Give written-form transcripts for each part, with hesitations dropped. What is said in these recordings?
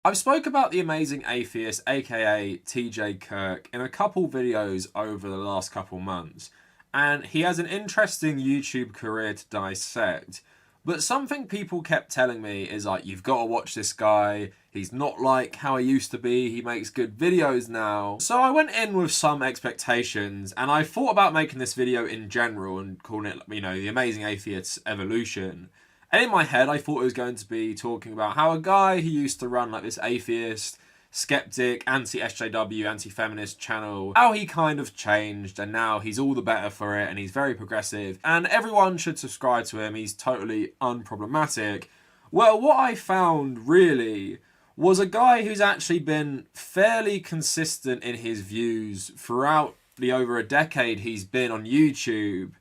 I've spoke about the Amazing Atheist, aka TJ Kirk, in a couple videos over the last couple months, and he has an interesting YouTube career to dissect. But something people kept telling me is like, you've got to watch this guy, he's not like how he used to be, he makes good videos now. So I went in with some expectations, and I thought about making this video in general and calling it, you know, the Amazing Atheist's Evolution. And in my head, I thought it was going to be talking about how a guy who used to run like this atheist, skeptic, anti-SJW, anti-feminist channel, how he kind of changed and now he's all the better for it and he's very progressive and everyone should subscribe to him, he's totally unproblematic. Well, what I found really was a guy who's actually been fairly consistent in his views throughout the over a decade he's been on YouTube.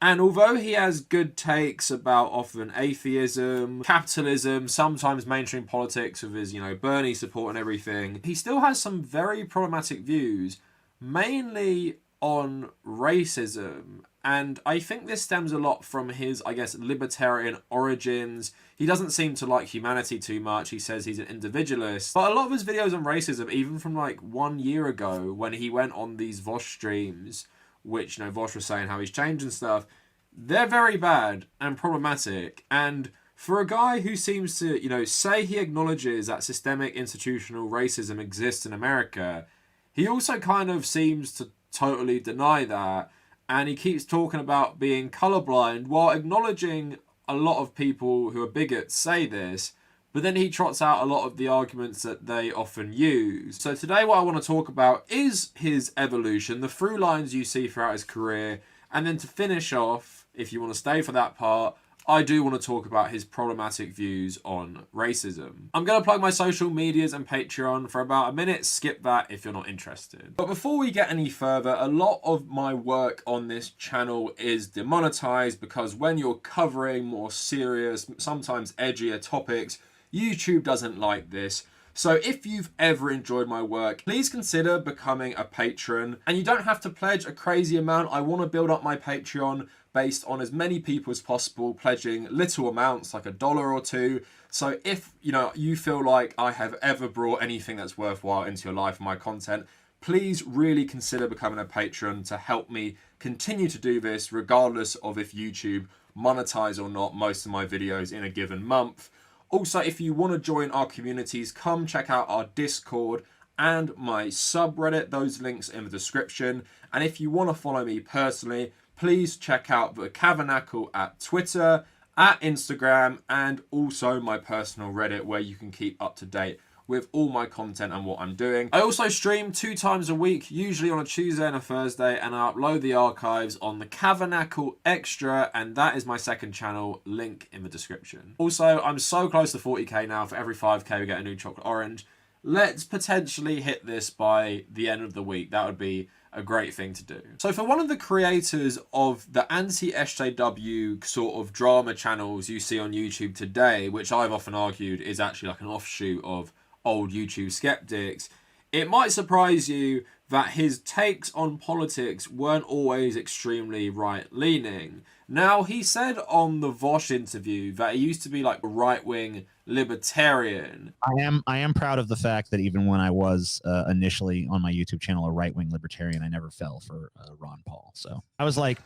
And although he has good takes about often atheism, capitalism, sometimes mainstream politics with his, you know, Bernie support and everything, he still has some very problematic views, mainly on racism. And I think this stems a lot from his, I guess, libertarian origins. He doesn't seem to like humanity too much. He says he's an individualist. But a lot of his videos on racism, even from like 1 year ago when he went on these Vaush streams, which, you know, Vaush was saying how he's changed and stuff, they're very bad and problematic. And for a guy who seems to, you know, say he acknowledges that systemic institutional racism exists in America, he also kind of seems to totally deny that. And he keeps talking about being colorblind while acknowledging a lot of people who are bigots say this. But then he trots out a lot of the arguments that they often use. So today what I want to talk about is his evolution, the through lines you see throughout his career. And then to finish off, if you want to stay for that part, I do want to talk about his problematic views on racism. I'm going to plug my social medias and Patreon for about a minute. Skip that if you're not interested. But before we get any further, a lot of my work on this channel is demonetized because when you're covering more serious, sometimes edgier topics, YouTube doesn't like this. So if you've ever enjoyed my work, please consider becoming a patron. And you don't have to pledge a crazy amount. I want to build up my Patreon based on as many people as possible, pledging little amounts like $1 or $2. So if, you know, you feel like I have ever brought anything that's worthwhile into your life and my content, please really consider becoming a patron to help me continue to do this regardless of if YouTube monetize or not most of my videos in a given month. Also, if you want to join our communities, come check out our Discord and my subreddit. Those links in the description. And if you want to follow me personally, please check out the Kavernacle at Twitter, at Instagram, and also my personal Reddit where you can keep up to date with all my content and what I'm doing. I also stream 2 times a week, usually on a Tuesday and a Thursday, and I upload the archives on the Kavernacle Extra, and that is my second channel, link in the description. Also, I'm so close to 40k now. For every 5k we get a new chocolate orange. Let's potentially hit this by the end of the week. That would be a great thing to do. So for one of the creators of the anti-SJW sort of drama channels you see on YouTube today, which I've often argued is actually like an offshoot of old YouTube skeptics, it might surprise you that his takes on politics weren't always extremely right-leaning. Now, he said on the Vaush interview that he used to be like a right-wing libertarian. I am proud of the fact that even when I was initially on my YouTube channel a right-wing libertarian, I never fell for Ron Paul. So I was like,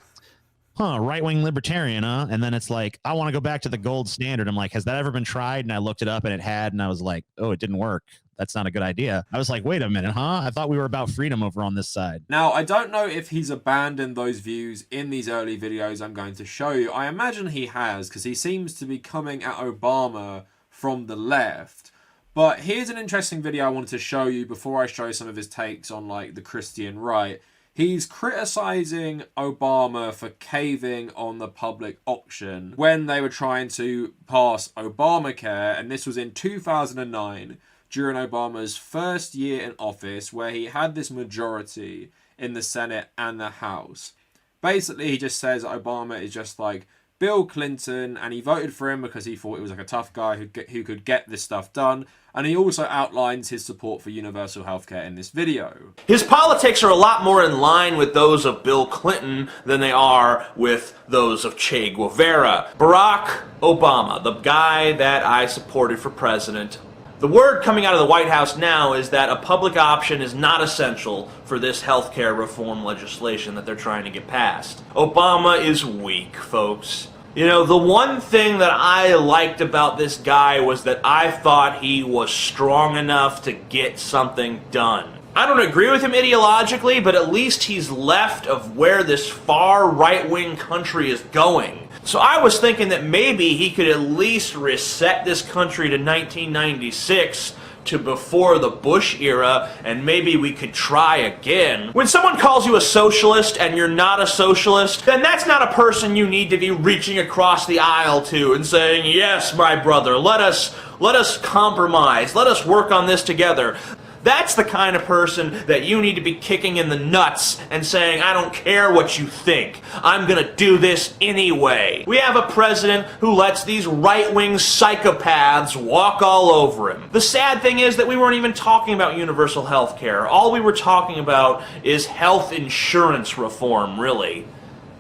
huh, right-wing libertarian, huh? And then it's like, I want to go back to the gold standard. I'm like, has that ever been tried? And I looked it up and it had, and I was like, oh, it didn't work. That's not a good idea. I was like, wait a minute, huh? I thought we were about freedom over on this side. Now, I don't know if he's abandoned those views in these early videos I'm going to show you. I imagine he has, because he seems to be coming at Obama from the left. But here's an interesting video I wanted to show you before I show some of his takes on like the Christian right. He's criticizing Obama for caving on the public auction when they were trying to pass Obamacare, and this was in 2009 during Obama's first year in office, where he had this majority in the Senate and the House. Basically, he just says Obama is just like Bill Clinton, and he voted for him because he thought he was like a tough guy who could get this stuff done. And he also outlines his support for universal healthcare in this video. His politics are a lot more in line with those of Bill Clinton than they are with those of Che Guevara. Barack Obama, the guy that I supported for president, The word coming out of the White House now is that a public option is not essential for this healthcare reform legislation that they're trying to get passed. Obama is weak, folks. You know, the one thing that I liked about this guy was that I thought he was strong enough to get something done. I don't agree with him ideologically, but at least he's left of where this far right-wing country is going. So I was thinking that maybe he could at least reset this country to 1996 to before the Bush era, and maybe we could try again. When someone calls you a socialist and you're not a socialist, then that's not a person you need to be reaching across the aisle to and saying, yes, my brother, let us compromise, let us work on this together. That's the kind of person that you need to be kicking in the nuts and saying, I don't care what you think. I'm gonna do this anyway. We have a president who lets these right-wing psychopaths walk all over him. The sad thing is that we weren't even talking about universal health care. All we were talking about is health insurance reform, really.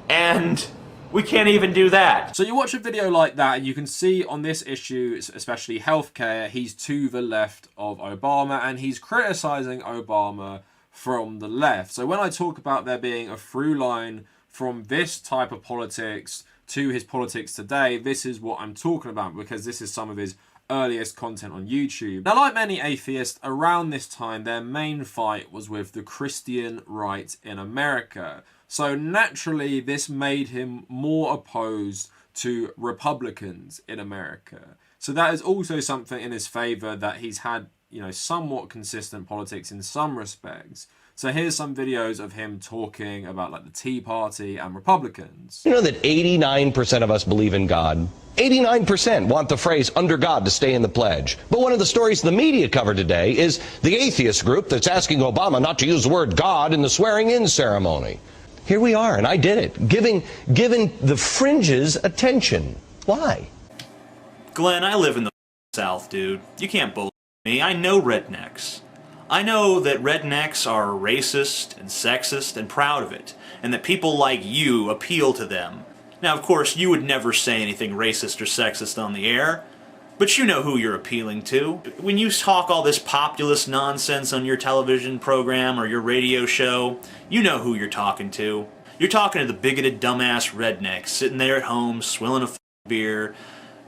And we can't even do that. So you watch a video like that and you can see on this issue, especially healthcare, he's to the left of Obama and he's criticizing Obama from the left. So when I talk about there being a through line from this type of politics to his politics today, this is what I'm talking about, because this is some of his earliest content on YouTube. Now, like many atheists, around this time, their main fight was with the Christian right in America. So naturally, this made him more opposed to Republicans in America. So that is also something in his favor, that he's had, you know, somewhat consistent politics in some respects. So here's some videos of him talking about like the Tea Party and Republicans. You know that 89% of us believe in God. 89% want the phrase under God to stay in the pledge. But one of the stories the media covered today is the atheist group that's asking Obama not to use the word God in the swearing-in ceremony. Here we are, and I did it, giving the fringes attention. Why? Glenn, I live in the South, dude. You can't bullshit me. I know rednecks. I know that rednecks are racist and sexist and proud of it, and that people like you appeal to them. Now, of course, you would never say anything racist or sexist on the air, but you know who you're appealing to. When you talk all this populist nonsense on your television program or your radio show, you know who you're talking to. You're talking to the bigoted dumbass redneck sitting there at home, swilling a beer,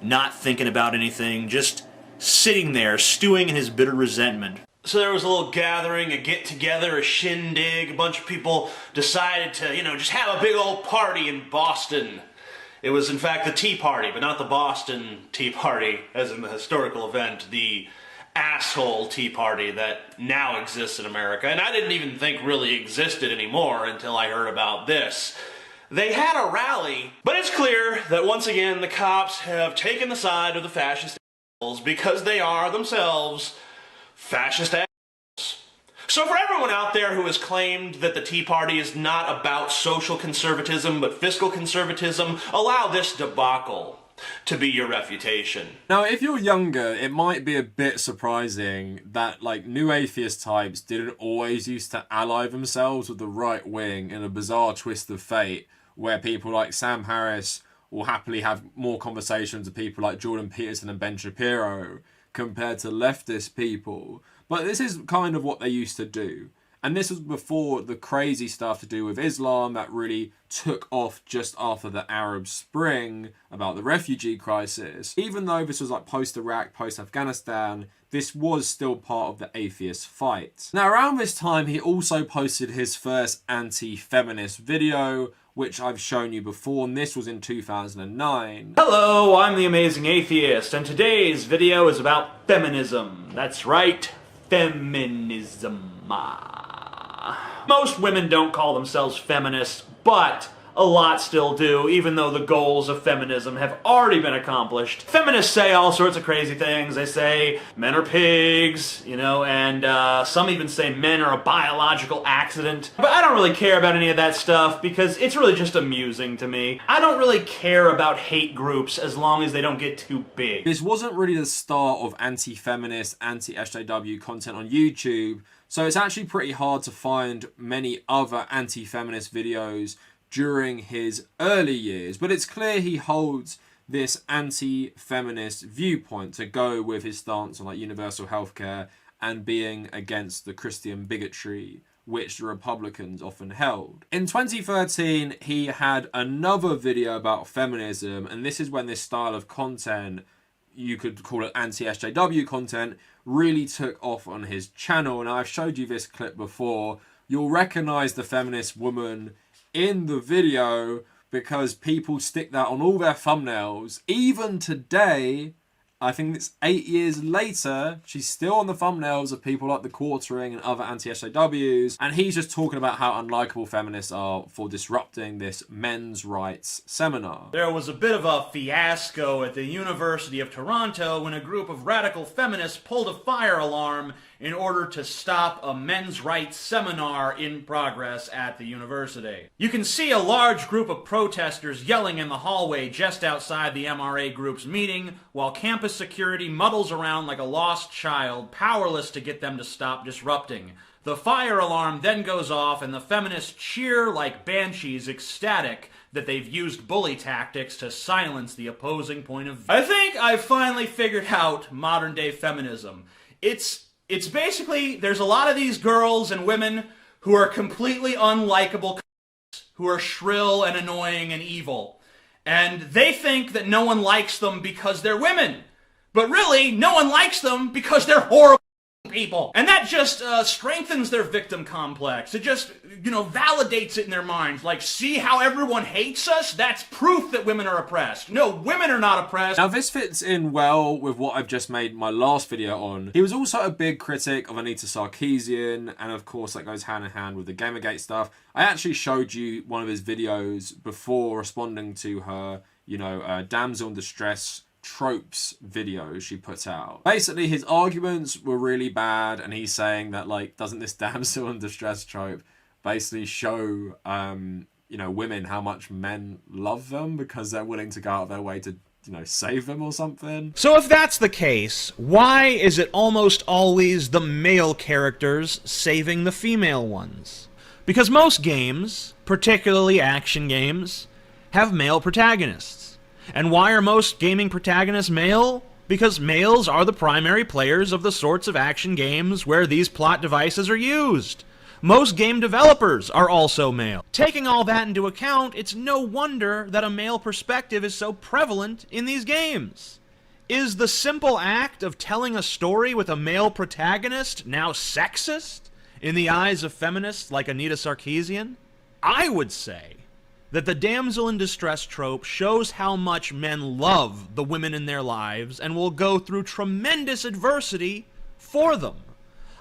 not thinking about anything, just sitting there stewing in his bitter resentment. So there was a little gathering, a get-together, a shindig. A bunch of people decided to, you know, just have a big old party in Boston. It was, in fact, the Tea Party, but not the Boston Tea Party, as in the historical event, the asshole Tea Party that now exists in America, and I didn't even think really existed anymore until I heard about this. They had a rally, but it's clear that once again the cops have taken the side of the fascist assholes because they are themselves fascist assholes. So for everyone out there who has claimed that the Tea Party is not about social conservatism but fiscal conservatism, allow this debacle to be your refutation. Now, if you're younger, it might be a bit surprising that like new atheist types didn't always used to ally themselves with the right wing in a bizarre twist of fate, where people like Sam Harris will happily have more conversations with people like Jordan Peterson and Ben Shapiro compared to leftist people. But this is kind of what they used to do. And this was before the crazy stuff to do with Islam that really took off just after the Arab Spring about the refugee crisis. Even though this was like post-Iraq, post-Afghanistan, this was still part of the atheist fight. Now, around this time, he also posted his first anti-feminist video, which I've shown you before, and this was in 2009. Hello, I'm the Amazing Atheist, and today's video is about feminism. That's right, feminism. Most women don't call themselves feminists, but a lot still do, even though the goals of feminism have already been accomplished. Feminists say all sorts of crazy things. They say men are pigs, you know, and some even say men are a biological accident. But I don't really care about any of that stuff because it's really just amusing to me. I don't really care about hate groups as long as they don't get too big. This wasn't really the start of anti-feminist, anti-SJW content on YouTube, so it's actually pretty hard to find many other anti-feminist videos during his early years, but it's clear he holds this anti-feminist viewpoint to go with his stance on like universal healthcare and being against the Christian bigotry which the Republicans often held. In 2013, he had another video about feminism, and this is when this style of content, you could call it anti-SJW content, really took off on his channel. And I've showed you this clip before. You'll recognize the feminist woman in the video because people stick that on all their thumbnails. Even today, I think it's 8 years later, she's still on the thumbnails of people like The Quartering and other anti-SJWs, and he's just talking about how unlikable feminists are for disrupting this men's rights seminar. There was a bit of a fiasco at the University of Toronto when a group of radical feminists pulled a fire alarm in order to stop a men's rights seminar in progress at the university. You can see a large group of protesters yelling in the hallway just outside the MRA group's meeting, while campus security muddles around like a lost child, powerless to get them to stop disrupting. The fire alarm then goes off and the feminists cheer like banshees, ecstatic that they've used bully tactics to silence the opposing point of view. I think I've finally figured out modern day feminism. It's basically, there's a lot of these girls and women who are completely unlikable, who are shrill and annoying and evil. And they think that no one likes them because they're women. But really, no one likes them because they're horrible people. And that just strengthens their victim complex. It just, validates it in their minds. Like, see how everyone hates us? That's proof that women are oppressed. No, women are not oppressed. Now, this fits in well with what I've just made my last video on. He was also a big critic of Anita Sarkeesian, and of course that goes hand in hand with the Gamergate stuff. I actually showed you one of his videos before responding to her, damsel in distress tropes video she put out. Basically, his arguments were really bad, and he's saying that, like, doesn't this damsel in distress trope basically show, women how much men love them because they're willing to go out of their way to, save them or something? So if that's the case, why is it almost always the male characters saving the female ones? Because most games, particularly action games, have male protagonists. And why are most gaming protagonists male? Because males are the primary players of the sorts of action games where these plot devices are used. Most game developers are also male. Taking all that into account, it's no wonder that a male perspective is so prevalent in these games. Is the simple act of telling a story with a male protagonist now sexist in the eyes of feminists like Anita Sarkeesian? I would say that the damsel in distress trope shows how much men love the women in their lives and will go through tremendous adversity for them.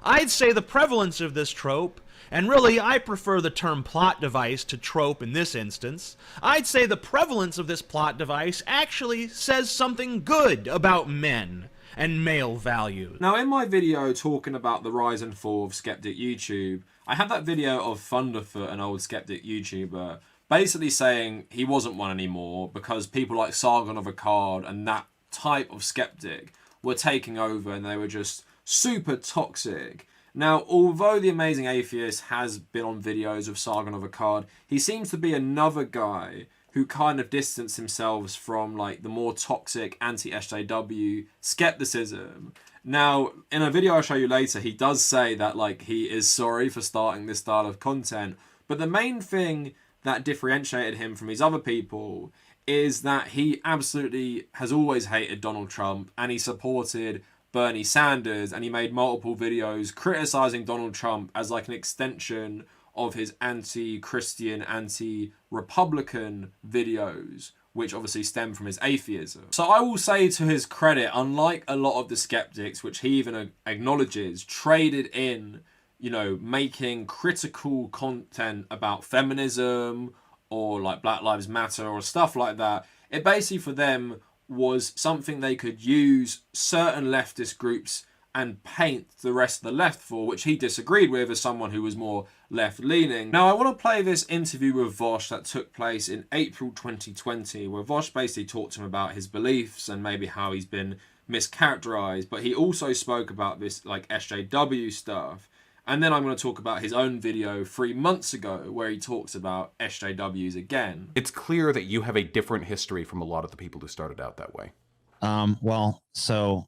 I'd say the prevalence of this trope, and really I prefer the term plot device to trope in this instance, I'd say the prevalence of this plot device actually says something good about men and male values. Now, in my video talking about the rise and fall of skeptic YouTube, I had that video of Thunderfoot, an old skeptic YouTuber, basically saying he wasn't one anymore because people like Sargon of Akkad and that type of skeptic were taking over and they were just super toxic. Now, although the Amazing Atheist has been on videos of Sargon of Akkad, he seems to be another guy who kind of distanced himself from like the more toxic anti-SJW skepticism. Now, in a video I'll show you later, he does say that like he is sorry for starting this style of content, but the main thing that differentiated him from these other people is that he absolutely has always hated Donald Trump and he supported Bernie Sanders, and he made multiple videos criticizing Donald Trump as like an extension of his anti-Christian, anti-Republican videos, which obviously stem from his atheism. So I will say to his credit, unlike a lot of the skeptics, which he even acknowledges, traded in making critical content about feminism or like Black Lives Matter or stuff like that, it basically for them was something they could use certain leftist groups and paint the rest of the left for, which he disagreed with as someone who was more left-leaning. Now, I want to play this interview with Vaush that took place in April 2020, where Vaush basically talked to him about his beliefs and maybe how he's been mischaracterized, but he also spoke about this like SJW stuff. And then I'm going to talk about his own video 3 months ago where he talks about SJWs again. It's clear that you have a different history from a lot of the people who started out that way. Well, so,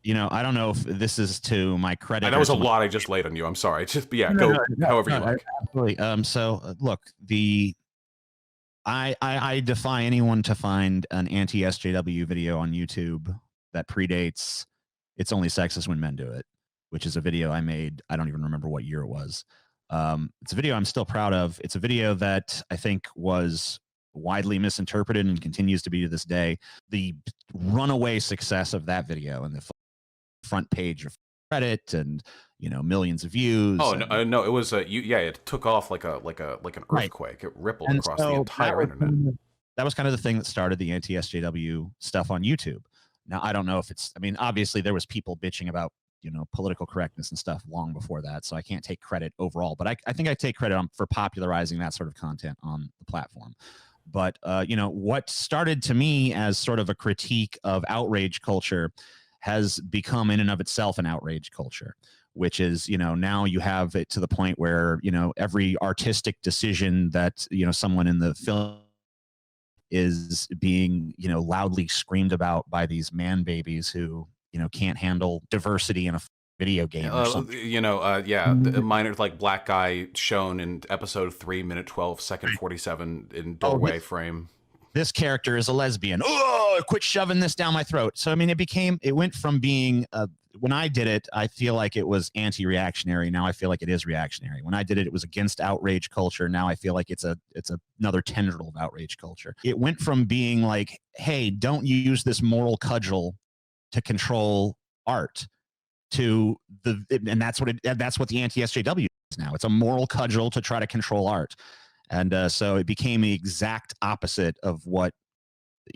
you know, I don't know if this is to my credit. That was a lot I just laid on you. I'm sorry. Just, yeah, go however you like. Absolutely. So, look, I defy anyone to find an anti-SJW video on YouTube that predates "It's Only Sexist When Men Do It," which is a video I made. I don't even remember what year it was. It's a video I'm still proud of. It's a video that I think was widely misinterpreted and continues to be to this day. The runaway success of that video and the front page of Reddit and, you know, millions of views. Oh, no, it was it took off like an earthquake. It rippled across the entire internet. That was kind of the thing that started the anti-SJW stuff on YouTube. Now, I don't know if it's, I mean, obviously there was people bitching about, you know, political correctness and stuff long before that, so I can't take credit overall, but I think I take credit for popularizing that sort of content on the platform. But, you know, what started to me as sort of a critique of outrage culture has become in and of itself an outrage culture, which is, you know, now you have it to the point where, you know, every artistic decision that, you know, someone in the film is being, you know, loudly screamed about by these man babies who, you know, can't handle diversity in a video game or something. You know, the minor, like, black guy shown in episode 3, minute 12, second 47 in doorway frame. This character is a lesbian. Oh, quit shoving this down my throat. So, I mean, it went from being, when I did it, I feel like it was anti-reactionary. Now I feel like it is reactionary. When I did it, it was against outrage culture. Now I feel like it's another tendril of outrage culture. It went from being like, hey, don't use this moral cudgel to control art, to and that's what the anti-SJW is now. It's a moral cudgel to try to control art. And so it became the exact opposite of what,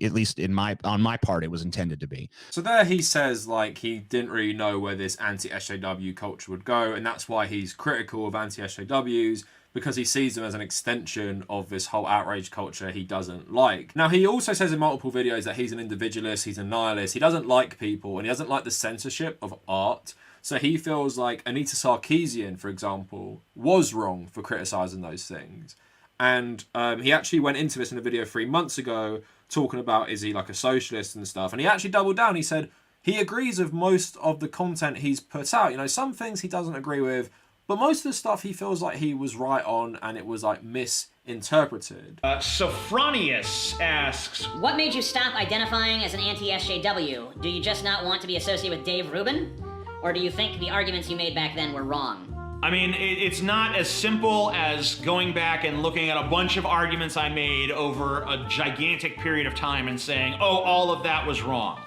at least on my part, it was intended to be. So there he says, like, he didn't really know where this anti-SJW culture would go, and that's why he's critical of anti-SJWs, because he sees them as an extension of this whole outrage culture he doesn't like. Now, he also says in multiple videos that he's an individualist, he's a nihilist, he doesn't like people, and he doesn't like the censorship of art. So he feels like Anita Sarkeesian, for example, was wrong for criticizing those things. And he actually went into this in a video 3 months ago, talking about, is he like a socialist and stuff. And he actually doubled down. He said he agrees with most of the content he's put out. You know, some things he doesn't agree with, but most of the stuff he feels like he was right on and it was like misinterpreted. Sophronius asks, what made you stop identifying as an anti-SJW? Do you just not want to be associated with Dave Rubin? Or do you think the arguments you made back then were wrong? I mean, it's not as simple as going back and looking at a bunch of arguments I made over a gigantic period of time and saying, oh, all of that was wrong.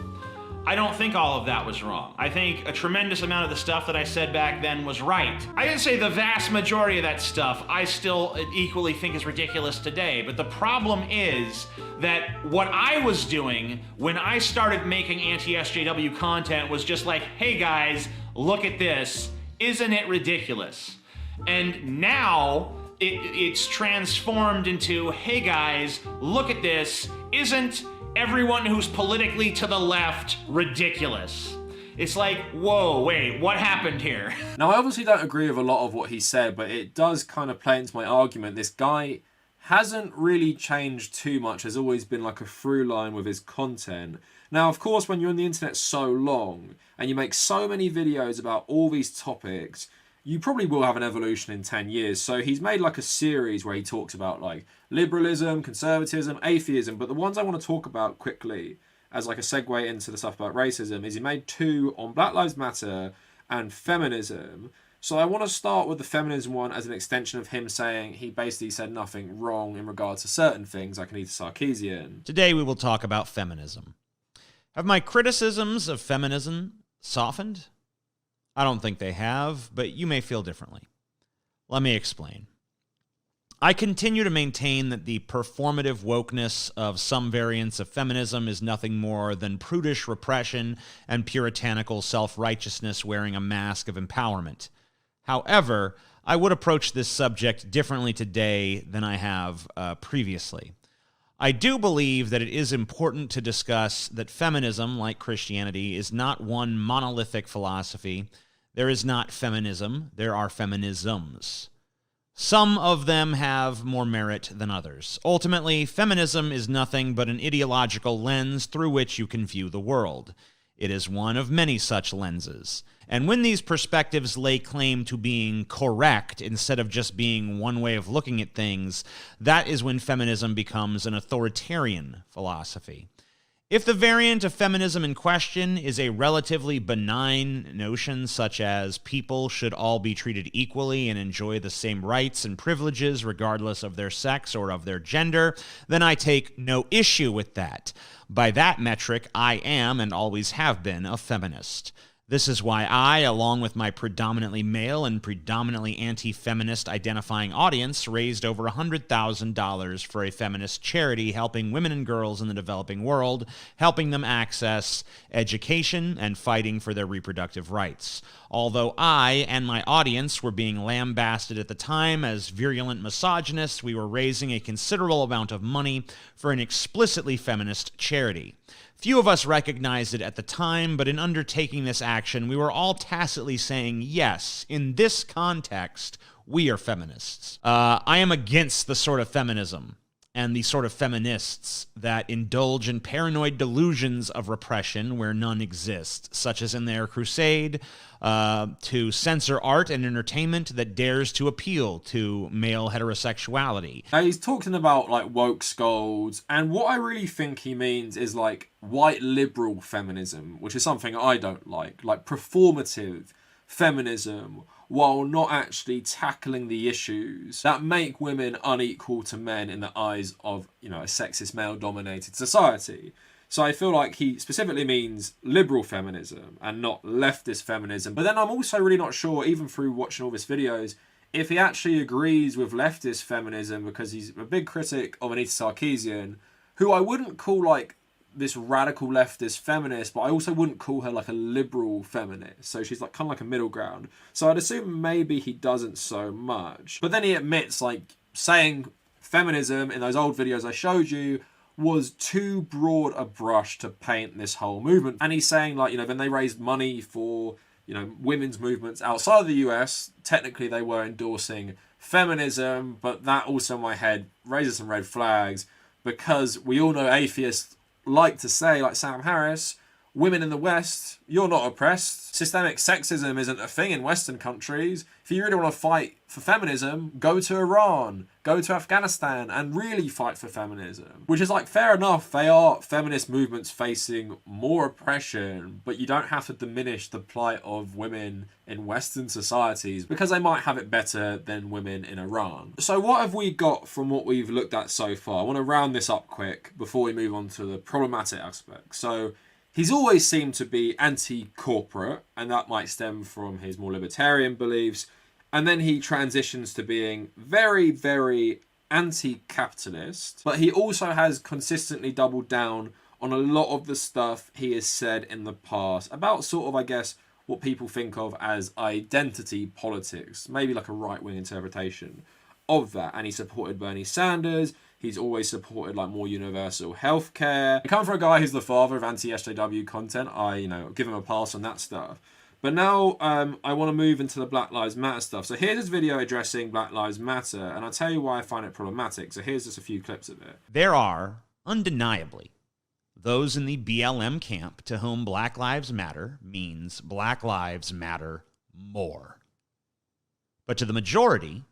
I don't think all of that was wrong. I think a tremendous amount of the stuff that I said back then was right. I didn't say the vast majority of that stuff I still equally think is ridiculous today, but the problem is that what I was doing when I started making anti-SJW content was just like, hey guys, look at this. Isn't it ridiculous? And now it's transformed into, hey guys, look at this. Isn't everyone who's politically to the left ridiculous? It's like, whoa, wait, what happened here? Now, I obviously don't agree with a lot of what he said, but it does kind of play into my argument. This guy hasn't really changed too much. There's always been like a through line with his content. Now, of course, when you're on the internet so long and you make so many videos about all these topics, you probably will have an evolution in 10 years. So he's made like a series where he talks about like liberalism, conservatism, atheism. But the ones I want to talk about quickly as like a segue into the stuff about racism is he made 2 on Black Lives Matter and feminism. So I want to start with the feminism one as an extension of him saying he basically said nothing wrong in regards to certain things like Anita Sarkeesian. Today we will talk about feminism. Have my criticisms of feminism softened? I don't think they have, but you may feel differently. Let me explain. I continue to maintain that the performative wokeness of some variants of feminism is nothing more than prudish repression and puritanical self-righteousness wearing a mask of empowerment. However, I would approach this subject differently today than I have previously. I do believe that it is important to discuss that feminism, like Christianity, is not one monolithic philosophy, There is not feminism, there are feminisms. Some of them have more merit than others. Ultimately, feminism is nothing but an ideological lens through which you can view the world. It is one of many such lenses. And when these perspectives lay claim to being correct instead of just being one way of looking at things, that is when feminism becomes an authoritarian philosophy. If the variant of feminism in question is a relatively benign notion such as people should all be treated equally and enjoy the same rights and privileges regardless of their sex or of their gender, then I take no issue with that. By that metric, I am and always have been a feminist. This is why I, along with my predominantly male and predominantly anti-feminist identifying audience, raised over $100,000 for a feminist charity helping women and girls in the developing world, helping them access education and fighting for their reproductive rights. Although I and my audience were being lambasted at the time as virulent misogynists, we were raising a considerable amount of money for an explicitly feminist charity. Few of us recognized it at the time, but in undertaking this action, we were all tacitly saying, yes, in this context, we are feminists. I am against the sort of feminism and the sort of feminists that indulge in paranoid delusions of repression where none exist, such as in their crusade to censor art and entertainment that dares to appeal to male heterosexuality. He's talking about like woke scolds, and what I really think he means is like white liberal feminism, which is something I don't like performative feminism, while not actually tackling the issues that make women unequal to men in the eyes of, you know, a sexist male-dominated society. So I feel like he specifically means liberal feminism and not leftist feminism. But then I'm also really not sure, even through watching all his videos, if he actually agrees with leftist feminism, because he's a big critic of Anita Sarkeesian, who I wouldn't call like this radical leftist feminist, but I also wouldn't call her like a liberal feminist. So she's like kind of like a middle ground. So I'd assume maybe he doesn't so much. But then he admits like saying feminism in those old videos I showed you was too broad a brush to paint this whole movement. And he's saying like, you know, when they raised money for, you know, women's movements outside of the US, technically they were endorsing feminism, but that also in my head raises some red flags, because we all know atheists like to say, like Sam Harris, women in the West, you're not oppressed. Systemic sexism isn't a thing in Western countries. If you really want to fight for feminism, go to Iran, go to Afghanistan, and really fight for feminism. Which is like, fair enough, they are feminist movements facing more oppression, but you don't have to diminish the plight of women in Western societies because they might have it better than women in Iran. So what have we got from what we've looked at so far? I want to round this up quick before we move on to the problematic aspects. So he's always seemed to be anti-corporate, and that might stem from his more libertarian beliefs. And then he transitions to being very, very anti-capitalist. But he also has consistently doubled down on a lot of the stuff he has said in the past about sort of, I guess, what people think of as identity politics. Maybe like a right-wing interpretation of that. And he supported Bernie Sanders. He's always supported like more universal healthcare. Coming from a guy who's the father of anti-SJW content, I, you know, give him a pass on that stuff. But now I want to move into the Black Lives Matter stuff. So here's this video addressing Black Lives Matter, and I'll tell you why I find it problematic. So here's just a few clips of it. There are, undeniably, those in the BLM camp to whom Black Lives Matter means Black Lives Matter more. But to the majority,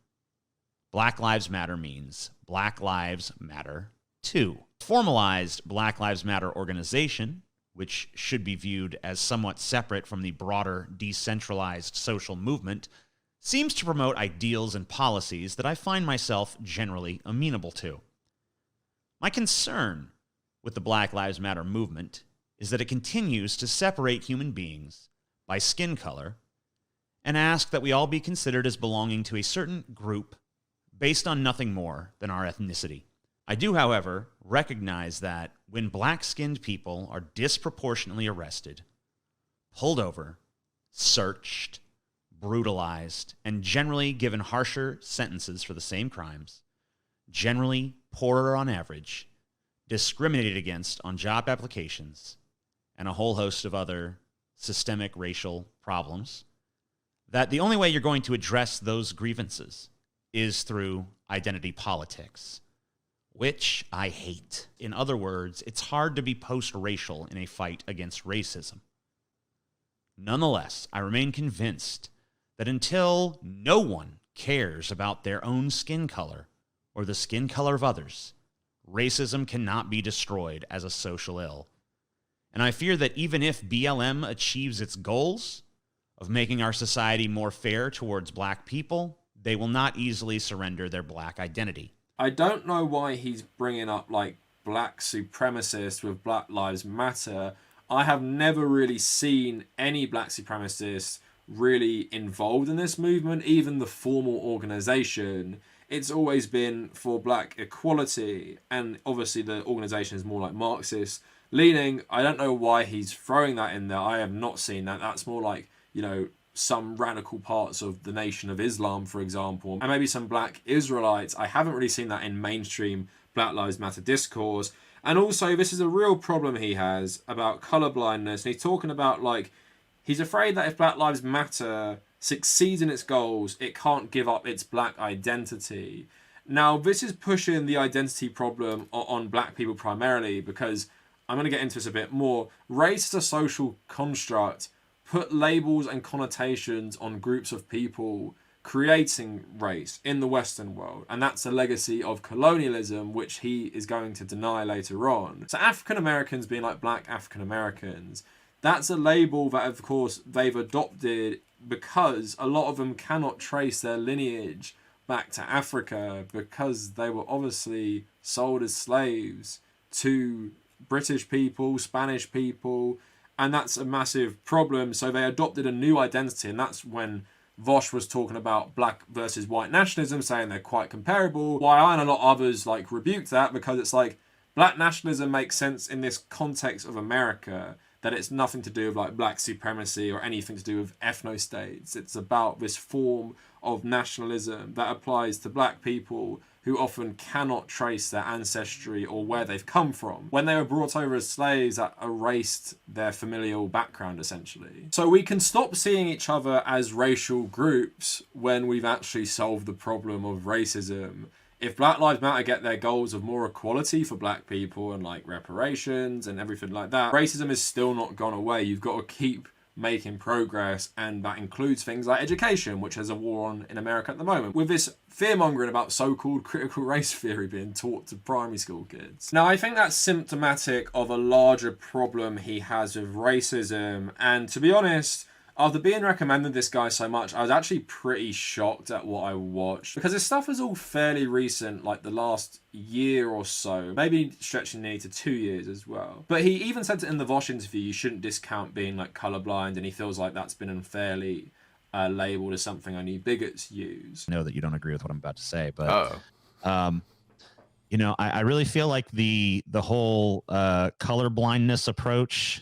Black Lives Matter means Black Lives Matter too. Formalized Black Lives Matter organization, which should be viewed as somewhat separate from the broader decentralized social movement, seems to promote ideals and policies that I find myself generally amenable to. My concern with the Black Lives Matter movement is that it continues to separate human beings by skin color and ask that we all be considered as belonging to a certain group based on nothing more than our ethnicity. I do, however, recognize that when black-skinned people are disproportionately arrested, pulled over, searched, brutalized, and generally given harsher sentences for the same crimes, generally poorer on average, discriminated against on job applications, and a whole host of other systemic racial problems, that the only way you're going to address those grievances is through identity politics, which I hate. In other words, it's hard to be post-racial in a fight against racism. Nonetheless, I remain convinced that until no one cares about their own skin color or the skin color of others, racism cannot be destroyed as a social ill. And I fear that even if BLM achieves its goals of making our society more fair towards black people, they will not easily surrender their black identity. I don't know why he's bringing up like black supremacists with Black Lives Matter. I have never really seen any black supremacists really involved in this movement, even the formal organization. It's always been for black equality, and obviously the organization is more like Marxist leaning. I don't know why he's throwing that in there. I have not seen that. That's more like, you know, some radical parts of the Nation of Islam, for example, and maybe some black Israelites. I haven't really seen that in mainstream Black Lives Matter discourse. And also, this is a real problem he has about colorblindness. And he's talking about, like, he's afraid that if Black Lives Matter succeeds in its goals, it can't give up its black identity. Now, this is pushing the identity problem on black people primarily, because I'm going to get into this a bit more. Race is a social construct. Put labels and connotations on groups of people, creating race in the Western world. And that's a legacy of colonialism, which he is going to deny later on. So African Americans being like black African Americans, that's a label that, of course, they've adopted because a lot of them cannot trace their lineage back to Africa, because they were obviously sold as slaves to British people, Spanish people, and that's a massive problem. So they adopted a new identity, and that's when Vaush was talking about black versus white nationalism, saying they're quite comparable. Why I and a lot of others like rebuked that, because it's like black nationalism makes sense in this context of America, that it's nothing to do with like black supremacy or anything to do with ethno-states. It's about this form of nationalism that applies to black people who often cannot trace their ancestry or where they've come from. When they were brought over as slaves, that erased their familial background, essentially. So we can stop seeing each other as racial groups when we've actually solved the problem of racism. If Black Lives Matter get their goals of more equality for black people and like reparations and everything like that, racism is still not gone away. You've got to keep making progress, and that includes things like education, which has a war on in America at the moment, with this fear-mongering about so-called critical race theory being taught to primary school kids. Now, I think that's symptomatic of a larger problem he has with racism, and to be honest, after being recommended this guy so much, I was actually pretty shocked at what I watched, because his stuff is all fairly recent, like the last year or so, maybe stretching nearly to 2 years as well. But he even said in the Vaush interview, you shouldn't discount being like colorblind, and he feels like that's been unfairly labeled as something only bigots use. I know that you don't agree with what I'm about to say, but you know, I really feel like the whole color blindness approach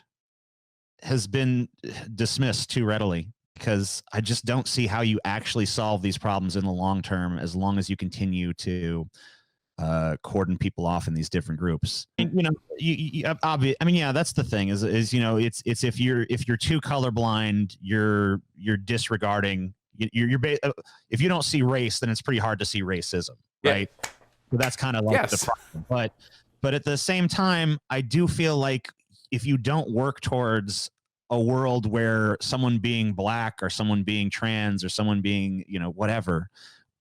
has been dismissed too readily, because I just don't see how you actually solve these problems in the long term as long as you continue to cordon people off in these different groups. You know, I mean, yeah, that's the thing is you know, it's if you're too colorblind, you're disregarding if you don't see race, then it's pretty hard to see racism, right? Yeah. So that's kind of like the problem. But at the same time, I do feel like if you don't work towards a world where someone being black or someone being trans or someone being, you know, whatever,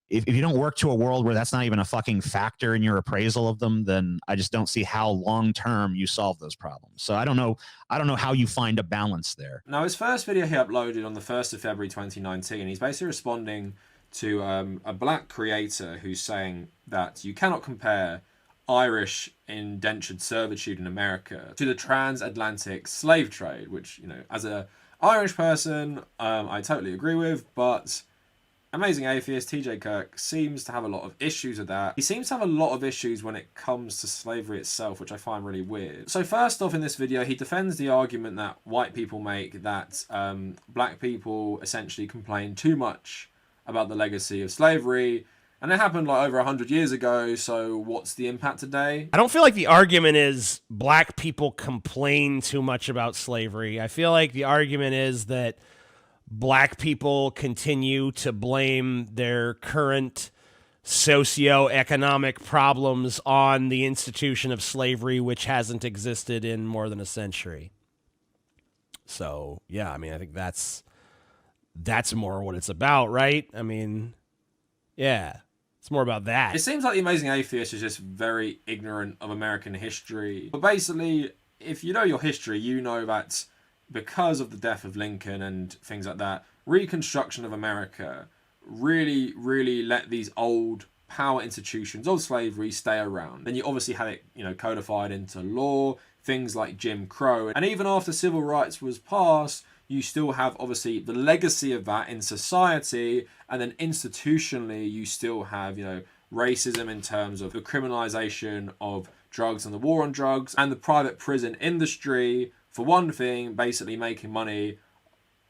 if you don't work to a world where that's not even a fucking factor in your appraisal of them, then I just don't see how long term you solve those problems. So I don't know how you find a balance there. Now, his first video he uploaded on the 1st of February 2019, he's basically responding to a black creator who's saying that you cannot compare Irish indentured servitude in America to the transatlantic slave trade, which, you know, as a Irish person, I totally agree with, but Amazing Atheist, TJ Kirk, seems to have a lot of issues with that. He seems to have a lot of issues when it comes to slavery itself, which I find really weird. So first off, in this video, he defends the argument that white people make that black people essentially complain too much about the legacy of slavery, and it happened like over 100 years ago, so what's the impact today? I don't feel like the argument is black people complain too much about slavery. I feel like the argument is that black people continue to blame their current socioeconomic problems on the institution of slavery, which hasn't existed in more than a century. So, yeah, I mean, I think that's more what it's about, right? I mean, yeah, it's more about that. It seems like the Amazing Atheist is just very ignorant of American history. But basically, if you know your history, you know that because of the death of Lincoln and things like that, Reconstruction of America really, really let these old power institutions of slavery stay around. Then you obviously had it, codified into law, things like Jim Crow. And even after civil rights was passed, you still have obviously the legacy of that in society, and then institutionally you still have, racism in terms of the criminalization of drugs and the war on drugs, and the private prison industry, for one thing, basically making money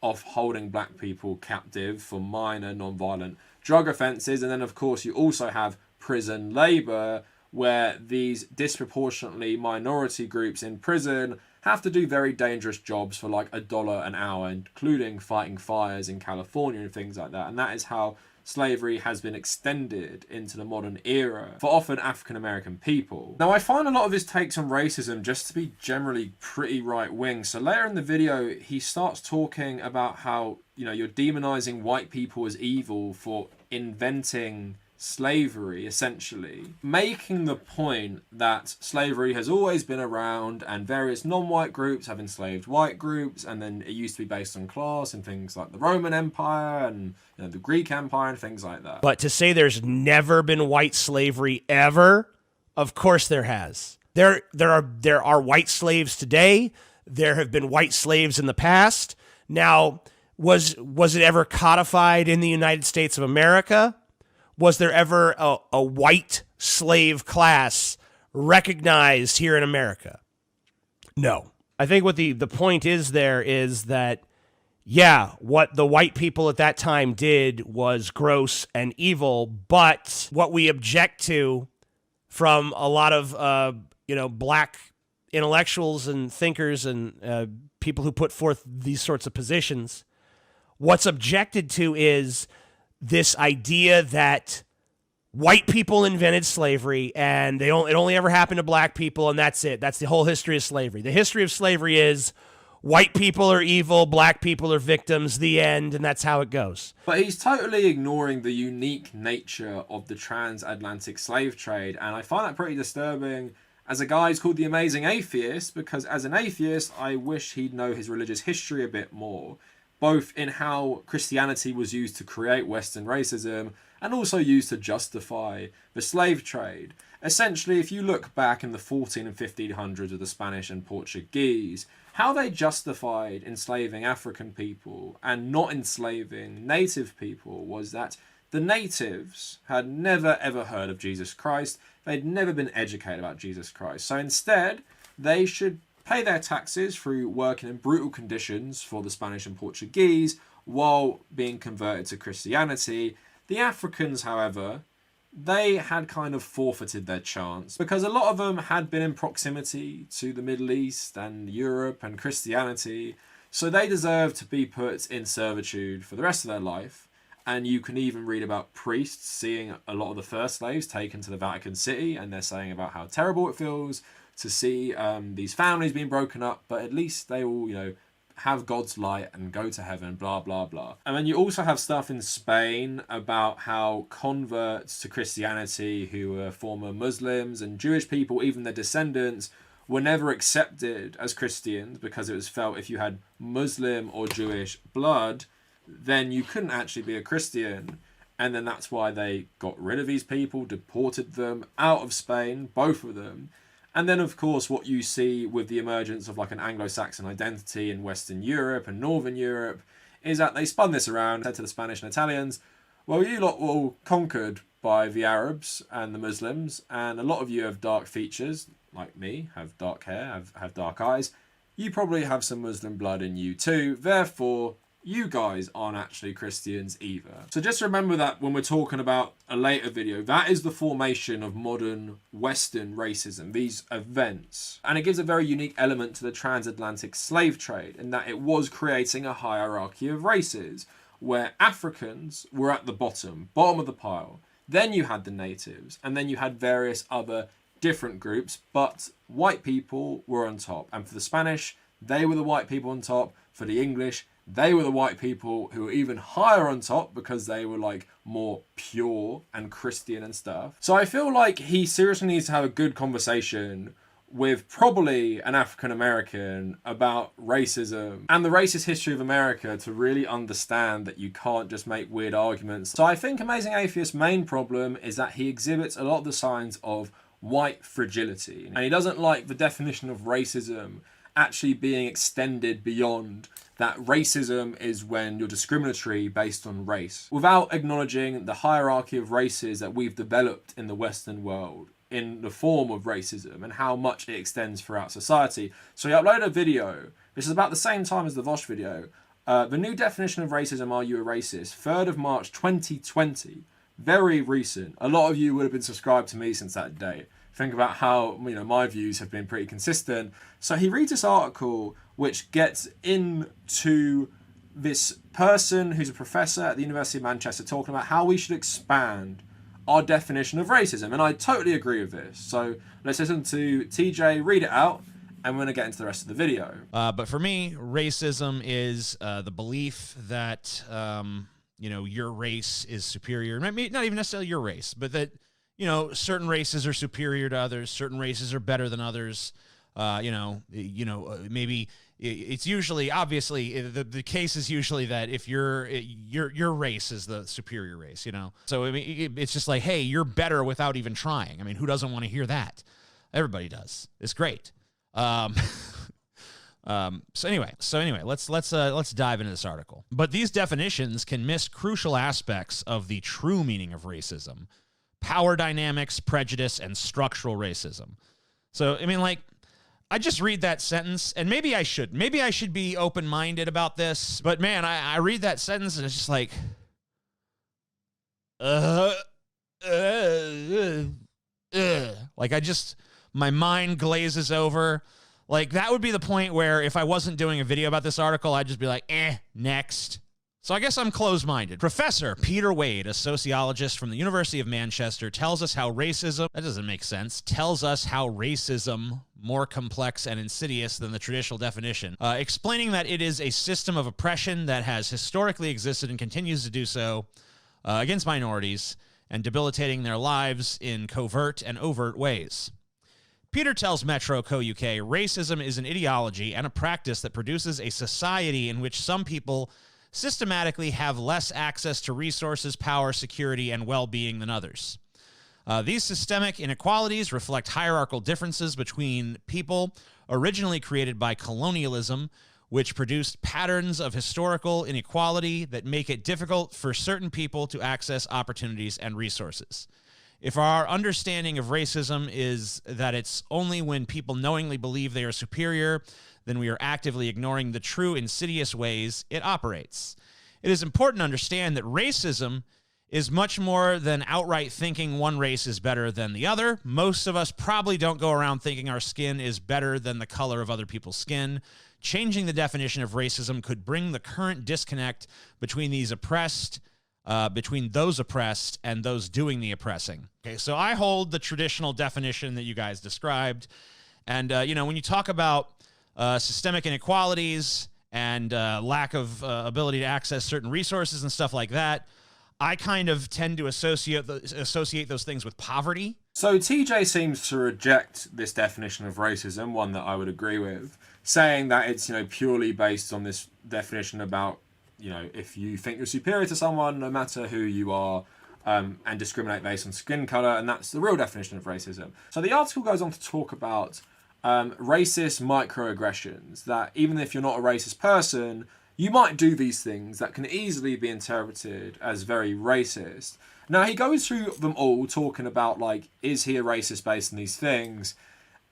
off holding black people captive for minor non-violent drug offences. And then of course you also have prison labour, where these disproportionately minority groups in prison have to do very dangerous jobs for like $1 an hour, including fighting fires in California and things like that. And that is how slavery has been extended into the modern era for often African American people. Now, I find a lot of his takes on racism just to be generally pretty right-wing. So later in the video, he starts talking about how, you're demonizing white people as evil for inventing slavery, essentially, making the point that slavery has always been around and various non-white groups have enslaved white groups, and then it used to be based on class and things like the Roman Empire and the Greek Empire and things like that. But to say there's never been white slavery ever, of course there has. There are white slaves today. There have been white slaves in the past. Now, was it ever codified in the United States of America? Was there ever a white slave class recognized here in America? No. I think what the point is there is that, yeah, what the white people at that time did was gross and evil, but what we object to from a lot of, black intellectuals and thinkers and people who put forth these sorts of positions, what's objected to is this idea that white people invented slavery and it only ever happened to black people, and that's it. That's the whole history of slavery. The history of slavery is white people are evil, black people are victims, the end, and that's how it goes. But he's totally ignoring the unique nature of the transatlantic slave trade, and I find that pretty disturbing as a guy who's called the Amazing Atheist, because as an atheist, I wish he'd know his religious history a bit more, both in how Christianity was used to create Western racism and also used to justify the slave trade. Essentially, if you look back in the 14 and 1500s of the Spanish and Portuguese, how they justified enslaving African people and not enslaving native people was that the natives had never ever heard of Jesus Christ. They'd never been educated about Jesus Christ. So instead, they should pay their taxes through working in brutal conditions for the Spanish and Portuguese while being converted to Christianity. The Africans, however, they had kind of forfeited their chance because a lot of them had been in proximity to the Middle East and Europe and Christianity, so they deserved to be put in servitude for the rest of their life. And you can even read about priests seeing a lot of the first slaves taken to the Vatican City, and they're saying about how terrible it feels to see these families being broken up, but at least they all, have God's light and go to heaven, blah, blah, blah. And then you also have stuff in Spain about how converts to Christianity who were former Muslims and Jewish people, even their descendants, were never accepted as Christians because it was felt if you had Muslim or Jewish blood, then you couldn't actually be a Christian. And then that's why they got rid of these people, deported them out of Spain, both of them. And then, of course, what you see with the emergence of like an Anglo-Saxon identity in Western Europe and Northern Europe is that they spun this around, said to the Spanish and Italians, well, you lot were all conquered by the Arabs and the Muslims, and a lot of you have dark features, like me, have dark hair, have dark eyes. You probably have some Muslim blood in you too. Therefore, you guys aren't actually Christians either. So just remember that when we're talking about a later video, that is the formation of modern Western racism, these events. And it gives a very unique element to the transatlantic slave trade in that it was creating a hierarchy of races where Africans were at the bottom of the pile. Then you had the natives, and then you had various other different groups, but white people were on top. And for the Spanish, they were the white people on top. For the English, they were the white people who were even higher on top because they were like more pure and Christian and stuff. So I feel like he seriously needs to have a good conversation with probably an African American about racism and the racist history of America to really understand that you can't just make weird arguments. So I think Amazing Atheist's main problem is that he exhibits a lot of the signs of white fragility, and he doesn't like the definition of racism actually being extended beyond that. Racism is when you're discriminatory based on race, without acknowledging the hierarchy of races that we've developed in the Western world in the form of racism and how much it extends throughout society. So he uploaded a video, this is about the same time as the Vaush video, the new definition of racism, are you a racist? 3rd of March 2020, very recent. A lot of you would have been subscribed to me since that day. Think about how, you know, my views have been pretty consistent. So he reads this article which gets into this person who's a professor at the University of Manchester talking about how we should expand our definition of racism. And I totally agree with this. So let's listen to TJ read it out, and we're going to get into the rest of the video. But for me, racism is the belief that, you know, your race is superior. Not even necessarily your race, but that, you know, certain races are superior to others. Certain races are better than others. Maybe it's usually, obviously, the case is usually that if your race is the superior race, you know. So I mean, it's just like, hey, you're better without even trying. I mean, who doesn't want to hear that? Everybody does. It's great. So anyway, let's dive into this article. But these definitions can miss crucial aspects of the true meaning of racism: power dynamics, prejudice, and structural racism. So, I mean, like, I just read that sentence, and maybe I should be open-minded about this, but man, I read that sentence and it's just like, like my mind glazes over. Like, that would be the point where if I wasn't doing a video about this article, I'd just be like, next. So I guess I'm closed-minded. Professor Peter Wade, a sociologist from the University of Manchester, tells us how racism, that doesn't make sense, tells us how racism, more complex and insidious than the traditional definition, explaining that it is a system of oppression that has historically existed and continues to do so against minorities and debilitating their lives in covert and overt ways. Peter tells Metro Co. UK, racism is an ideology and a practice that produces a society in which some people systematically have less access to resources, power, security, and well-being than others. These systemic inequalities reflect hierarchical differences between people originally created by colonialism, which produced patterns of historical inequality that make it difficult for certain people to access opportunities and resources. If our understanding of racism is that it's only when people knowingly believe they are superior, then we are actively ignoring the true insidious ways it operates. It is important to understand that racism is much more than outright thinking one race is better than the other. Most of us probably don't go around thinking our skin is better than the color of other people's skin. Changing the definition of racism could bring the current disconnect between those oppressed and those doing the oppressing. Okay, so I hold the traditional definition that you guys described. And, when you talk about systemic inequalities and lack of ability to access certain resources and stuff like that, I kind of tend to associate those things with poverty. So TJ seems to reject this definition of racism, one that I would agree with, saying that it's, purely based on this definition about, if you think you're superior to someone, no matter who you are, and discriminate based on skin color, and that's the real definition of racism. So the article goes on to talk about racist microaggressions, that even if you're not a racist person, you might do these things that can easily be interpreted as very racist. Now, he goes through them all, talking about, is he a racist based on these things?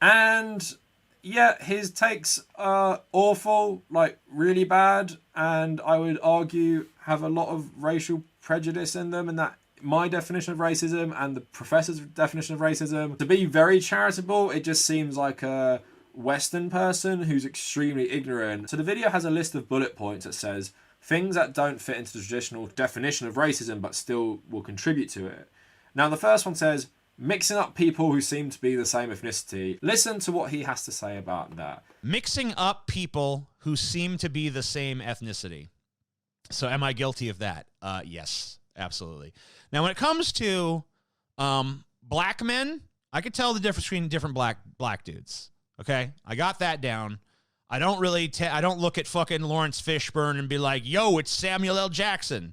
And yeah, his takes are awful, like really bad, and I would argue have a lot of racial prejudice in them, and that my definition of racism and the professor's definition of racism, to be very charitable, it just seems like a Western person who's extremely ignorant. So the video has a list of bullet points that says things that don't fit into the traditional definition of racism but still will contribute to it. Now the first one says, mixing up people who seem to be the same ethnicity. Listen to what he has to say about that. Mixing up people who seem to be the same ethnicity. So am I guilty of that? Yes, absolutely. Now, when it comes to black men, I could tell the difference between different black dudes. Okay, I got that down. I don't really I don't look at fucking Lawrence Fishburne and be like, yo, it's Samuel L. Jackson.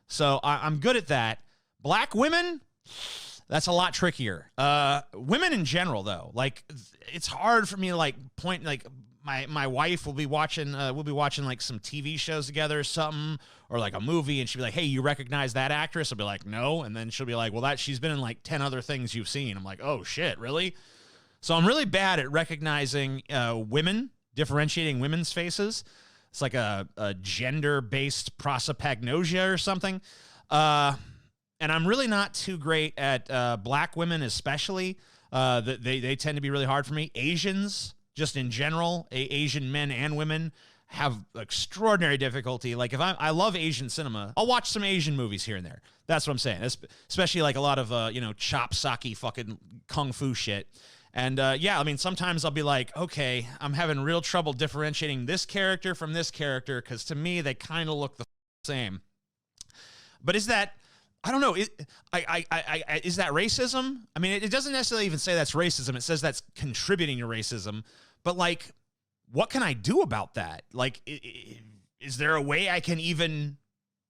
So I'm good at that. Black women, that's a lot trickier. Women in general, though, like it's hard for me to like point like my wife will be watching like some TV shows together or something, or like a movie, and she'll be like, hey, you recognize that actress? I'll be like, no. And then she'll be like, well, she's been in like 10 other things you've seen. I'm like, oh shit, really? So I'm really bad at recognizing women, differentiating women's faces. It's like a gender-based prosopagnosia or something. And I'm really not too great at black women, especially. They tend to be really hard for me. Asians, just in general, Asian men and women have extraordinary difficulty. Like if I love Asian cinema, I'll watch some Asian movies here and there. That's what I'm saying. Especially like a lot of chop socky fucking kung fu shit. And yeah, I mean, sometimes I'll be like, okay, I'm having real trouble differentiating this character from this character because to me they kind of look the same. But is that, I don't know, is that racism? I mean, it doesn't necessarily even say that's racism. It says that's contributing to racism. But like, what can I do about that? Like, is there a way I can even,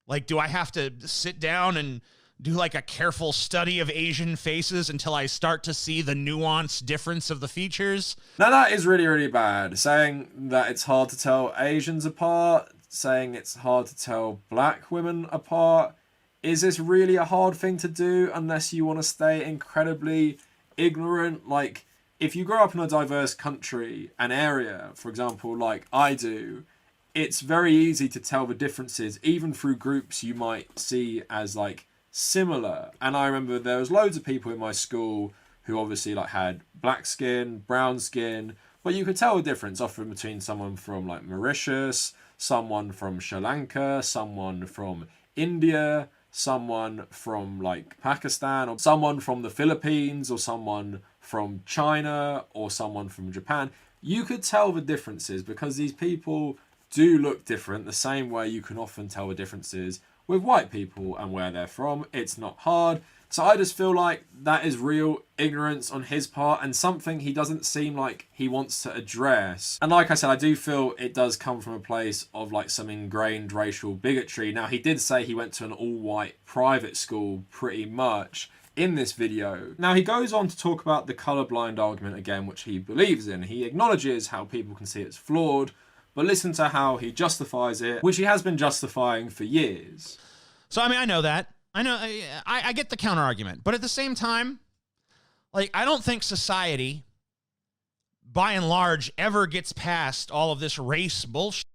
like, do I have to sit down and do like a careful study of Asian faces until I start to see the nuanced difference of the features? Now that is really, really bad. Saying that it's hard to tell Asians apart, saying it's hard to tell black women apart. Is this really a hard thing to do unless you want to stay incredibly ignorant? Like, if you grow up in a diverse country, an area, for example, like I do, it's very easy to tell the differences, even through groups you might see as like similar. And I remember there was loads of people in my school who obviously like had black skin, brown skin, but you could tell a difference often between someone from like Mauritius, someone from Sri Lanka, someone from India, someone from like Pakistan, or someone from the Philippines, or someone from China, or someone from Japan. You could tell the differences because these people do look different, the same way you can often tell the differences with white people and where they're from. It's not hard. So I just feel like that is real ignorance on his part and something he doesn't seem like he wants to address. And like I said, I do feel it does come from a place of like some ingrained racial bigotry. Now, he did say he went to an all-white private school pretty much in this video. Now, he goes on to talk about the colorblind argument again, which he believes in. He acknowledges how people can see it's flawed, but listen to how he justifies it, which he has been justifying for years. So, I mean, I know that. I get the counter argument, but at the same time, like, I don't think society, by and large, ever gets past all of this race bullshit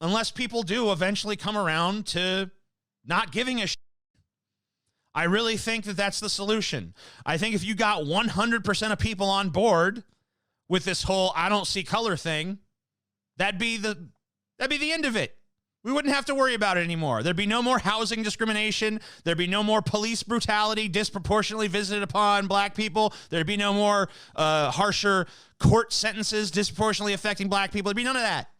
unless people do eventually come around to not giving a shit. I really think that that's the solution. I think if you got 100% of people on board with this whole I don't see color thing, that'd be the end of it. We wouldn't have to worry about it anymore. There'd be no more housing discrimination. There'd be no more police brutality disproportionately visited upon black people. There'd be no more harsher court sentences disproportionately affecting black people. There'd be none of that.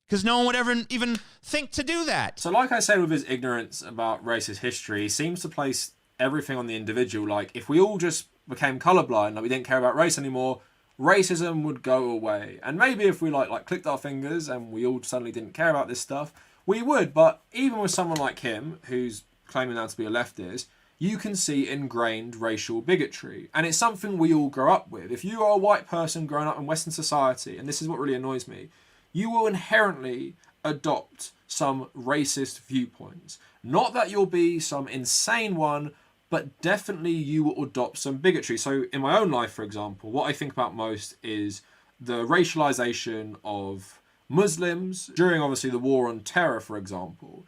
Because no one would ever even think to do that. So like I said, with his ignorance about racist history, he seems to place everything on the individual. Like, if we all just became colorblind, like we didn't care about race anymore, racism would go away. And maybe if we like clicked our fingers and we all suddenly didn't care about this stuff, we would. But even with someone like him, who's claiming now to be a leftist, you can see ingrained racial bigotry. And it's something we all grow up with. If you are a white person growing up in Western society, and this is what really annoys me, you will inherently adopt some racist viewpoints. Not that you'll be some insane one, but definitely you will adopt some bigotry. So in my own life, for example, what I think about most is the racialization of Muslims during, obviously, the war on terror, for example.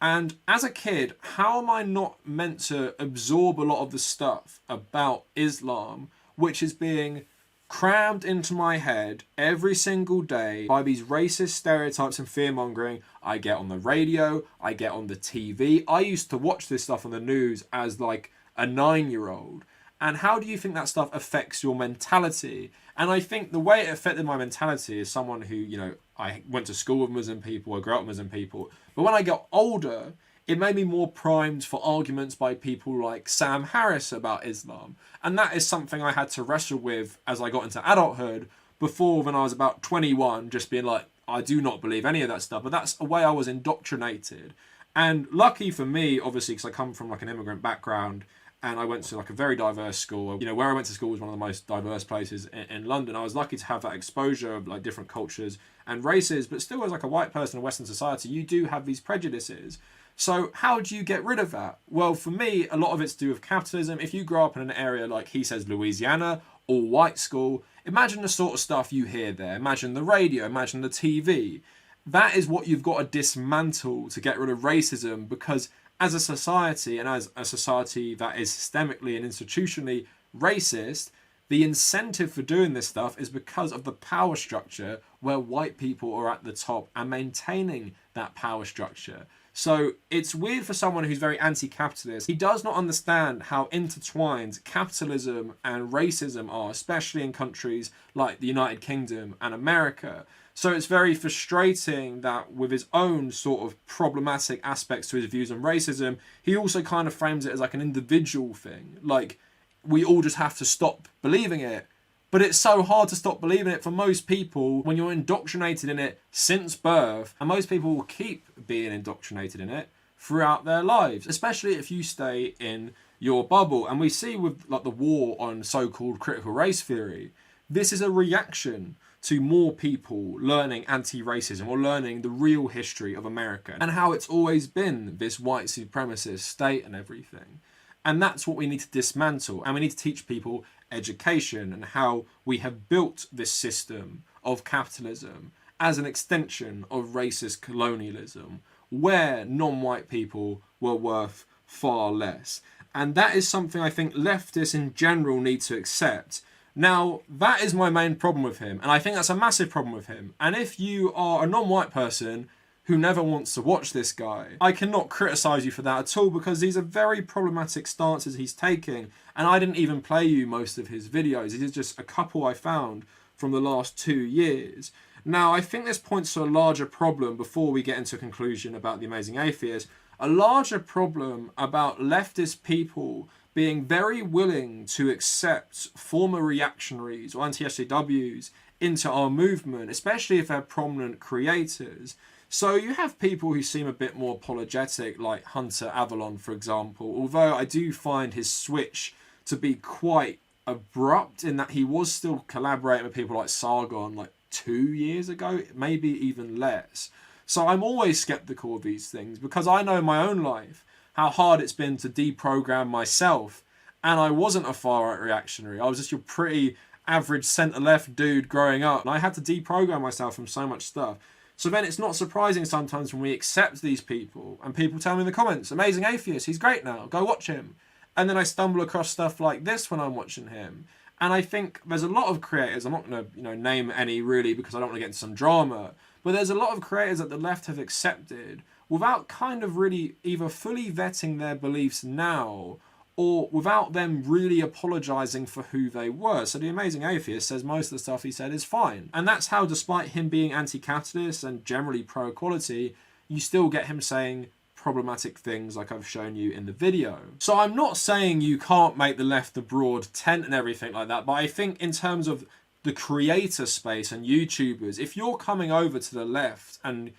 And as a kid, how am I not meant to absorb a lot of the stuff about Islam, which is being crammed into my head every single day by these racist stereotypes and fear-mongering I get on the radio, I get on the TV. I used to watch this stuff on the news as like a 9-year-old. And how do you think that stuff affects your mentality? And I think the way it affected my mentality is someone who, you know, I went to school with Muslim people, I grew up with Muslim people. But when I got older, it made me more primed for arguments by people like Sam Harris about Islam. And that is something I had to wrestle with as I got into adulthood. Before, when I was about 21, just being like, I do not believe any of that stuff. But that's a way I was indoctrinated. And lucky for me, obviously, because I come from like an immigrant background, and I went to like a very diverse school. You know, where I went to school was one of the most diverse places in London. I was lucky to have that exposure of like different cultures and races, but still as like a white person in Western society, you do have these prejudices. So how do you get rid of that? Well, for me, a lot of it's to do with capitalism. If you grow up in an area like, he says, Louisiana, all white school, imagine the sort of stuff you hear there. Imagine the radio, imagine the TV. That is what you've got to dismantle to get rid of racism, because as a society, and as a society that is systemically and institutionally racist, the incentive for doing this stuff is because of the power structure where white people are at the top and maintaining that power structure. So it's weird for someone who's very anti-capitalist. He does not understand how intertwined capitalism and racism are, especially in countries like the United Kingdom and America. So it's very frustrating that with his own sort of problematic aspects to his views on racism, he also kind of frames it as like an individual thing. Like, we all just have to stop believing it. But it's so hard to stop believing it for most people when you're indoctrinated in it since birth. And most people will keep being indoctrinated in it throughout their lives, especially if you stay in your bubble. And we see with like the war on so-called critical race theory, this is a reaction to more people learning anti-racism or learning the real history of America and how it's always been this white supremacist state and everything. And that's what we need to dismantle. And we need to teach people education and how we have built this system of capitalism as an extension of racist colonialism, where non-white people were worth far less. And that is something I think leftists in general need to accept. Now, that is my main problem with him, and I think that's a massive problem with him. And if you are a non-white person who never wants to watch this guy, I cannot criticize you for that at all, because these are very problematic stances he's taking, and I didn't even play you most of his videos. It is just a couple I found from the last 2 years. Now, I think this points to a larger problem before we get into a conclusion about the Amazing Atheist, a larger problem about leftist people being very willing to accept former reactionaries or anti-SJWs into our movement, especially if they're prominent creators. So you have people who seem a bit more apologetic, like Hunter Avalon, for example, although I do find his switch to be quite abrupt in that he was still collaborating with people like Sargon like 2 years ago, maybe even less. So I'm always skeptical of these things because I know in my own life how hard it's been to deprogram myself. And I wasn't a far-right reactionary. I was just your pretty average centre-left dude growing up. And I had to deprogram myself from so much stuff. So then it's not surprising sometimes when we accept these people and people tell me in the comments, Amazing Atheist, he's great now, go watch him. And then I stumble across stuff like this when I'm watching him. And I think there's a lot of creators, I'm not going to name any really because I don't want to get into some drama, but there's a lot of creators that the left have accepted without kind of really either fully vetting their beliefs now or without them really apologising for who they were. So the Amazing Atheist says most of the stuff he said is fine. And that's how, despite him being anti-capitalist and generally pro-equality, you still get him saying problematic things like I've shown you in the video. So I'm not saying you can't make the left the broad tent and everything like that, but I think in terms of the creator space and YouTubers, if you're coming over to the left and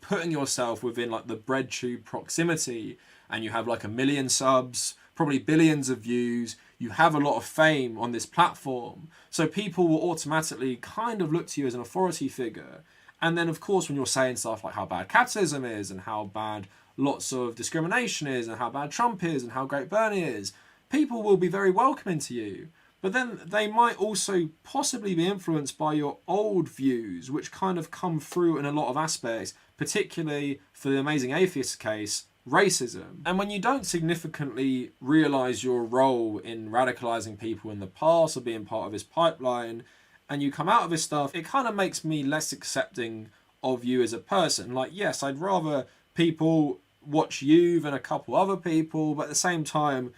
putting yourself within like the BreadTube proximity and you have like 1 million subs, probably billions of views, you have a lot of fame on this platform, so people will automatically kind of look to you as an authority figure. And then of course when you're saying stuff like how bad capitalism is and how bad lots of discrimination is and how bad Trump is and how great Bernie is, people will be very welcoming to you. But then they might also possibly be influenced by your old views, which kind of come through in a lot of aspects, particularly for the Amazing Atheist case, racism. And when you don't significantly realise your role in radicalising people in the past or being part of this pipeline, and you come out of this stuff, it kind of makes me less accepting of you as a person. Like, yes, I'd rather people watch you than a couple other people, but at the same time,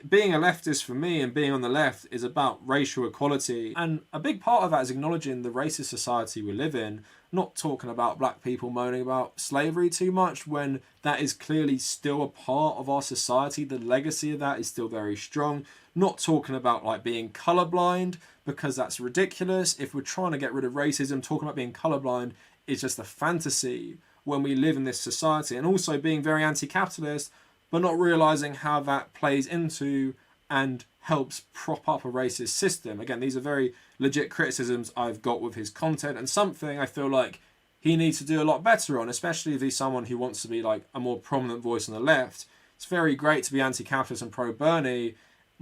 being a leftist for me and being on the left is about racial equality. And a big part of that is acknowledging the racist society we live in, not talking about black people moaning about slavery too much when that is clearly still a part of our society. The legacy of that is still very strong. Not talking about like being colorblind, because that's ridiculous. If we're trying to get rid of racism, talking about being colorblind is just a fantasy when we live in this society. And also being very anti-capitalist, but not realizing how that plays into and helps prop up a racist system. Again, these are very legit criticisms I've got with his content, and something I feel like he needs to do a lot better on, especially if he's someone who wants to be like a more prominent voice on the left. It's very great to be anti-capitalist and pro-Bernie,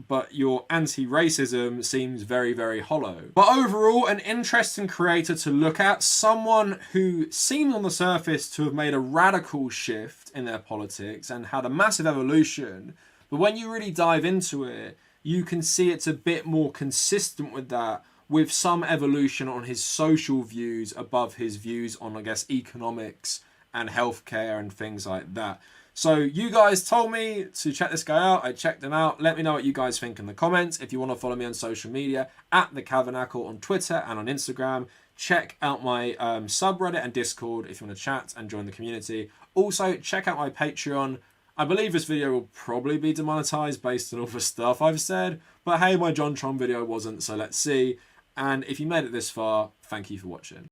but your anti-racism seems very, very hollow. But overall, an interesting creator to look at, someone who seemed on the surface to have made a radical shift in their politics and had a massive evolution, but when you really dive into it, you can see it's a bit more consistent with that, with some evolution on his social views above his views on, I guess, economics and healthcare and things like that. So you guys told me to check this guy out. I checked him out. Let me know what you guys think in the comments. If you want to follow me on social media, at the Kavernacle on Twitter and on Instagram. Check out my subreddit and Discord if you want to chat and join the community. Also, check out my Patreon. I believe this video will probably be demonetized based on all the stuff I've said. But hey, my JonTron video wasn't, so let's see. And if you made it this far, thank you for watching.